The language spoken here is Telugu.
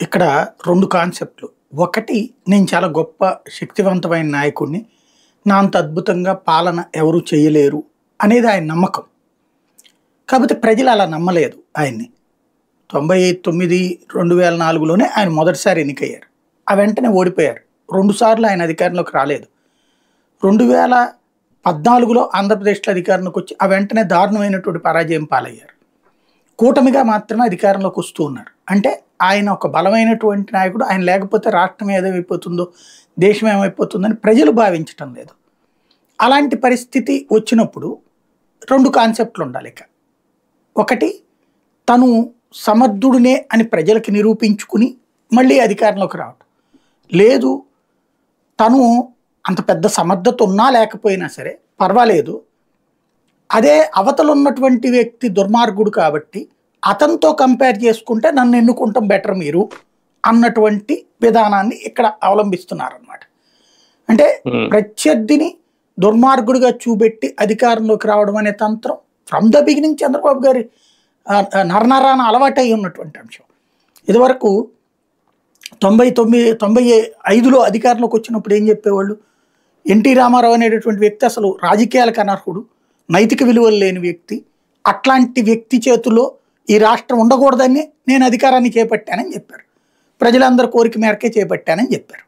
ఇక్కడ 2 కాన్సెప్ట్‌లు. ఒకటి, నేను చాలా గొప్ప శక్తివంతమైన నాయకుడిని. నా అంత అద్భుతంగా పాలన ఎవరు చేయలేరు అనేది ఆయన నమ్మకం. కాపోతే ప్రజలు అలా నమ్మలేదు ఆయన్ని. 99, 2004లోనే ఆయన మొదటిసారి ఎన్నికయ్యారు. ఆ వెంటనే ఓడిపోయారు. 2 సార్లు ఆయన అధికారంలోకి రాలేదు. 2014లో ఆంధ్రప్రదేశ్‌లో అధికారంలోకి వచ్చి ఆ వెంటనే దారుణమైనటువంటి పరాజయం పాలయ్యారు. కూటమిగా మాత్రమే అధికారంలోకి వస్తూ ఉన్నారు. అంటే ఆయన ఒక బలమైనటువంటి నాయకుడు. ఆయన లేకపోతే రాష్ట్రం ఏమైపోతుందో, దేశం ఏమైపోతుందని ప్రజలు భావించటం లేదు. అలాంటి పరిస్థితి వచ్చినప్పుడు 2 కాన్సెప్ట్‌లు ఉండాలిక. ఒకటి, తను సమర్థుడినే అని ప్రజలకి నిరూపించుకుని మళ్ళీ అధికారంలోకి రావటం. లేదు, తను అంత పెద్ద సమర్థత ఉన్నా లేకపోయినా సరే పర్వాలేదు, అదే అవతల ఉన్నటువంటి వ్యక్తి దుర్మార్గుడు కాబట్టి అతనితో కంపేర్ చేసుకుంటే నన్ను ఎన్నుకుంటాం బెటర్ మీరు అన్నటువంటి విధానాన్ని ఇక్కడ అవలంబిస్తున్నారనమాట. అంటే ప్రత్యర్థిని దుర్మార్గుడిగా చూపెట్టి అధికారంలోకి రావడం అనే తంత్రం ఫ్రమ్ ద బిగినింగ్ చంద్రబాబు గారి నరనరాన అలవాటై ఉన్నటువంటి అంశం. ఇదివరకు 95లో అధికారంలోకి వచ్చినప్పుడు ఏం చెప్పేవాళ్ళు, ఎన్టీ రామారావు అనేటటువంటి వ్యక్తి అసలు రాజకీయాలకు అనర్హుడు, నైతిక విలువలు లేని వ్యక్తి, అట్లాంటి వ్యక్తి చేతిలో ఈ రాష్ట్రం ఉండకూడదని నేను అధికారాన్ని చేపట్టానని చెప్పారు. ప్రజలందరి కోరిక మేరకే చేపట్టానని చెప్పారు.